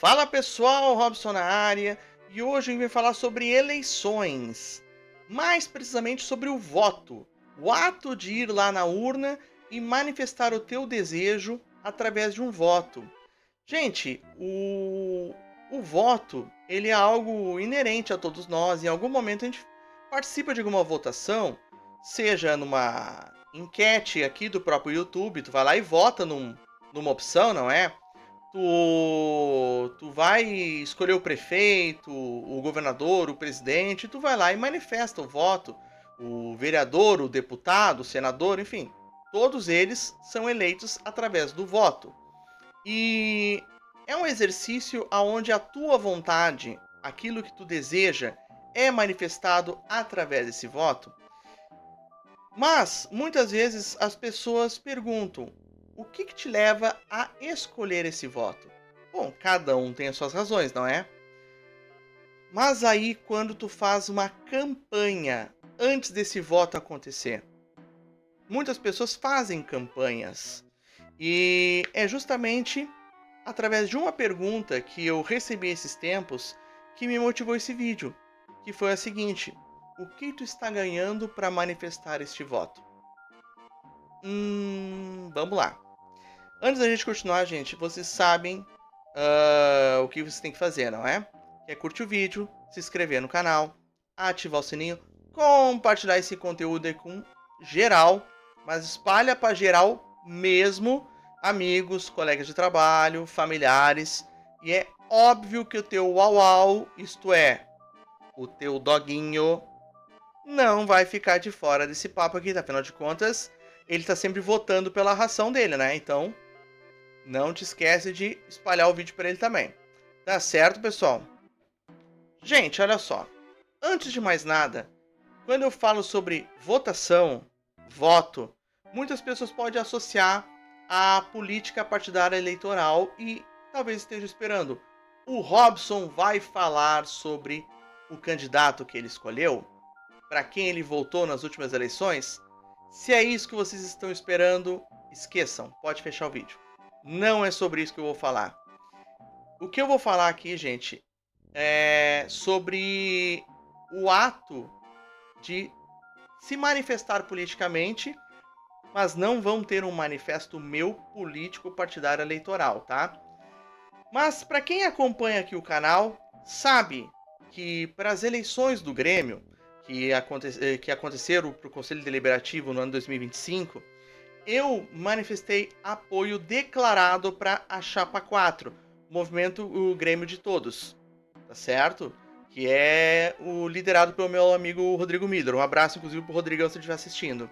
Fala pessoal, Robson na área e hoje a gente vai falar sobre eleições, mais precisamente sobre o voto, o ato de ir lá na urna e manifestar o teu desejo através de um voto. Gente, o voto ele é algo inerente a todos nós, em algum momento a gente participa de alguma votação, seja numa enquete aqui do próprio YouTube, tu vai lá e vota numa opção, não é? Tu vai escolher o prefeito, o governador, o presidente, tu vai lá e manifesta o voto. O vereador, o deputado, o senador, enfim, todos eles são eleitos através do voto. E é um exercício aonde a tua vontade, aquilo que tu deseja, é manifestado através desse voto. Mas muitas vezes as pessoas perguntam: o que te leva a escolher esse voto? Bom, cada um tem as suas razões, não é? Mas aí quando tu faz uma campanha antes desse voto acontecer, muitas pessoas fazem campanhas e é justamente através de uma pergunta que eu recebi esses tempos que me motivou esse vídeo, que foi a seguinte: o que tu está ganhando para manifestar este voto? Vamos lá. Antes da gente continuar, gente, vocês sabem o que você tem que fazer, não é? É curtir o vídeo, se inscrever no canal, ativar o sininho, compartilhar esse conteúdo aí com geral, mas espalha para geral mesmo, amigos, colegas de trabalho, familiares, e é óbvio que o teu uau, isto é, o teu doguinho, não vai ficar de fora desse papo aqui, tá? Afinal de contas, ele tá sempre votando pela ração dele, né? Então, não te esquece de espalhar o vídeo para ele também. Tá certo, pessoal? Gente, olha só. Antes de mais nada, quando eu falo sobre votação, voto, muitas pessoas podem associar a política partidária eleitoral e talvez estejam esperando. O Robson vai falar sobre o candidato que ele escolheu? Para quem ele votou nas últimas eleições? Se é isso que vocês estão esperando, esqueçam, pode fechar o vídeo. Não é sobre isso que eu vou falar. O que eu vou falar aqui, gente, é sobre o ato de se manifestar politicamente, mas não vão ter um manifesto meu político partidário eleitoral, tá? Mas para quem acompanha aqui o canal, sabe que para as eleições do Grêmio, que aconteceram para o Conselho Deliberativo no ano 2025, eu manifestei apoio declarado para a Chapa 4, movimento o Grêmio de Todos, tá certo? Que é o liderado pelo meu amigo Rodrigo Miller. Um abraço, inclusive, pro Rodrigão se estiver assistindo.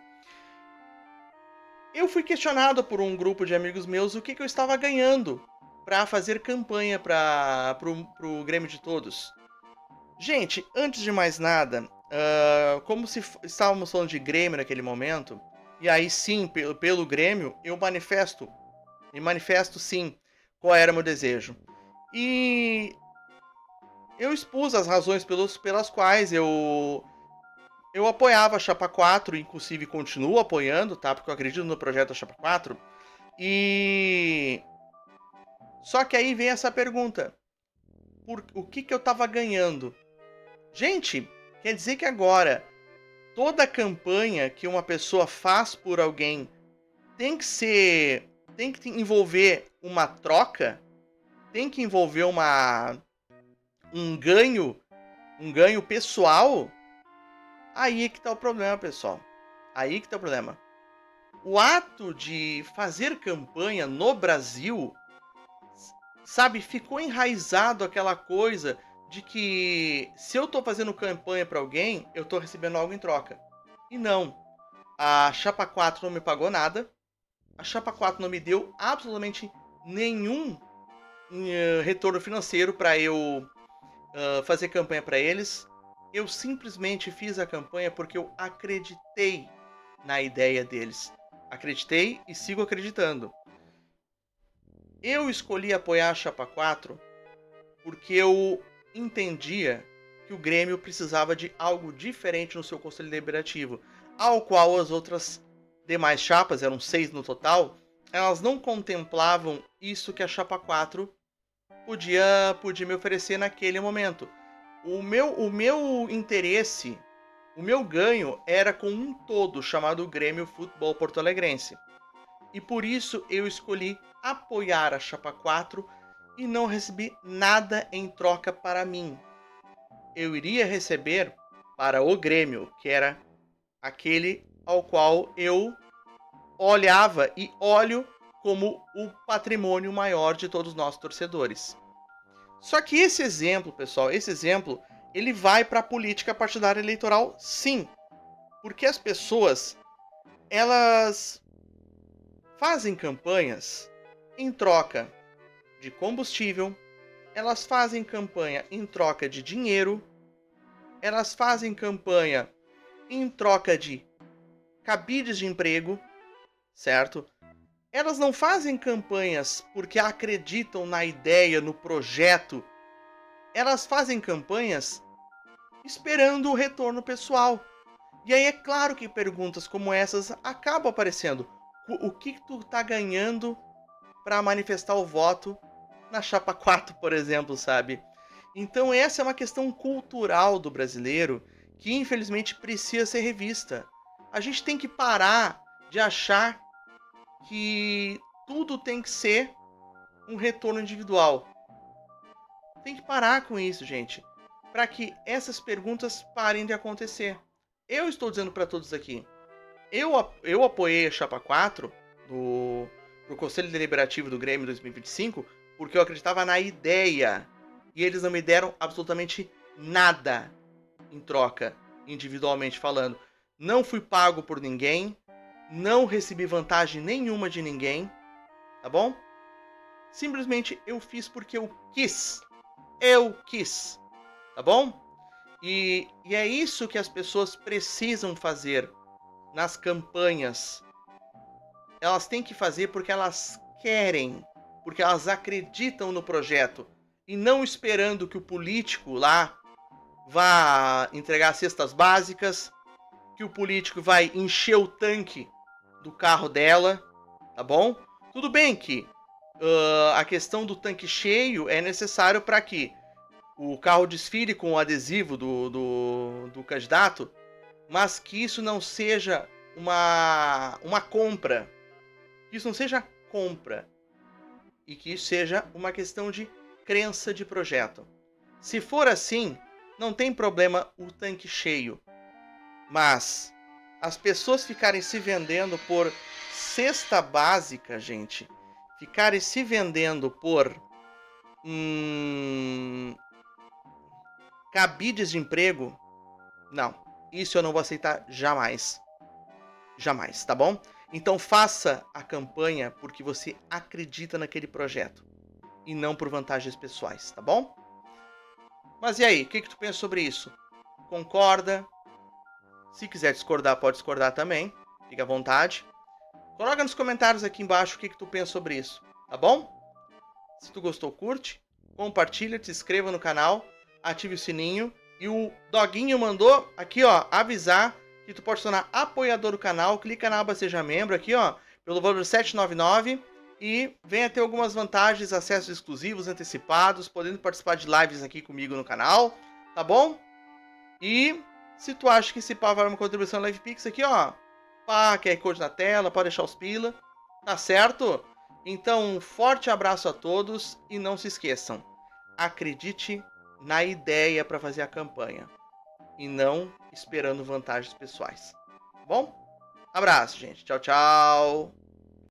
Eu fui questionado por um grupo de amigos meus o que eu estava ganhando para fazer campanha para pro Grêmio de Todos. Gente, antes de mais nada, como se estávamos falando de Grêmio naquele momento, e aí sim, pelo Grêmio, eu manifesto sim qual era o meu desejo. E eu expus as razões pelas quais eu apoiava a Chapa 4, inclusive continuo apoiando, tá? Porque eu acredito no projeto da Chapa 4. E só que aí vem essa pergunta: o que eu tava ganhando? Gente, quer dizer que agora toda campanha que uma pessoa faz por alguém tem que envolver uma troca, tem que envolver um ganho, um ganho pessoal? Aí é que tá o problema, pessoal. Aí que tá o problema. O ato de fazer campanha no Brasil, sabe, ficou enraizado aquela coisa de que se eu tô fazendo campanha para alguém, eu tô recebendo algo em troca. E não. A Chapa 4 não me pagou nada. A Chapa 4 não me deu absolutamente nenhum retorno financeiro para eu fazer campanha para eles. Eu simplesmente fiz a campanha porque eu acreditei na ideia deles. Acreditei e sigo acreditando. Eu escolhi apoiar a Chapa 4 porque eu entendia que o Grêmio precisava de algo diferente no seu Conselho Deliberativo, ao qual as outras demais chapas, eram 6 no total, elas não contemplavam isso que a Chapa 4 podia me oferecer naquele momento. O meu interesse, o meu ganho era com um todo chamado Grêmio Futebol Porto Alegrense. E por isso eu escolhi apoiar a Chapa 4 e não recebi nada em troca para mim. Eu iria receber para o Grêmio, que era aquele ao qual eu olhava e olho como o patrimônio maior de todos nós torcedores. Só que esse exemplo, pessoal, ele vai para a política partidária eleitoral, sim, porque as pessoas, elas fazem campanhas em troca de combustível, elas fazem campanha em troca de dinheiro, elas fazem campanha em troca de cabides de emprego, certo? Elas não fazem campanhas porque acreditam na ideia, no projeto. Elas fazem campanhas esperando o retorno pessoal. E aí é claro que perguntas como essas acabam aparecendo. O que tu tá ganhando para manifestar o voto na Chapa 4, por exemplo, sabe? Então essa é uma questão cultural do brasileiro que infelizmente precisa ser revista. A gente tem que parar de achar que tudo tem que ser um retorno individual. Tem que parar com isso, gente, para que essas perguntas parem de acontecer. Eu estou dizendo para todos aqui, eu apoiei a Chapa 4 pro Conselho Deliberativo do Grêmio 2025 porque eu acreditava na ideia e eles não me deram absolutamente nada em troca, individualmente falando. Não fui pago por ninguém, não recebi vantagem nenhuma de ninguém, tá bom? Simplesmente eu fiz porque eu quis. Eu quis, tá bom? E é isso que as pessoas precisam fazer nas campanhas. Elas têm que fazer porque elas querem, porque elas acreditam no projeto e não esperando que o político lá vá entregar cestas básicas, que o político vai encher o tanque do carro dela, tá bom? Tudo bem que a questão do tanque cheio é necessário para que o carro desfile com o adesivo do candidato, mas que isso não seja uma compra. Que isso não seja compra. E que isso seja uma questão de crença de projeto. Se for assim, não tem problema o tanque cheio. Mas as pessoas ficarem se vendendo por cesta básica, gente, ficarem se vendendo por cabides de emprego, não. Isso eu não vou aceitar jamais. Jamais, tá bom? Então faça a campanha porque você acredita naquele projeto e não por vantagens pessoais, tá bom? Mas e aí, o que tu pensa sobre isso? Concorda? Se quiser discordar, pode discordar também. Fique à vontade. Coloca nos comentários aqui embaixo o que tu pensa sobre isso, tá bom? Se tu gostou, curte, compartilha, te inscreva no canal, ative o sininho. E o Doguinho mandou aqui, ó, avisar que tu pode se tornar apoiador do canal. Clica na aba Seja Membro aqui, ó, pelo valor de R$ 7,99 e venha ter algumas vantagens, acessos exclusivos, antecipados, podendo participar de lives aqui comigo no canal, tá bom? E se tu acha que esse pá vai uma contribuição no LivePix aqui, ó, pá, QR Code na tela, pode deixar os pila, tá certo? Então, um forte abraço a todos e não se esqueçam, acredite na ideia para fazer a campanha e não esperando vantagens pessoais. Tá bom? Abraço, gente. Tchau, tchau.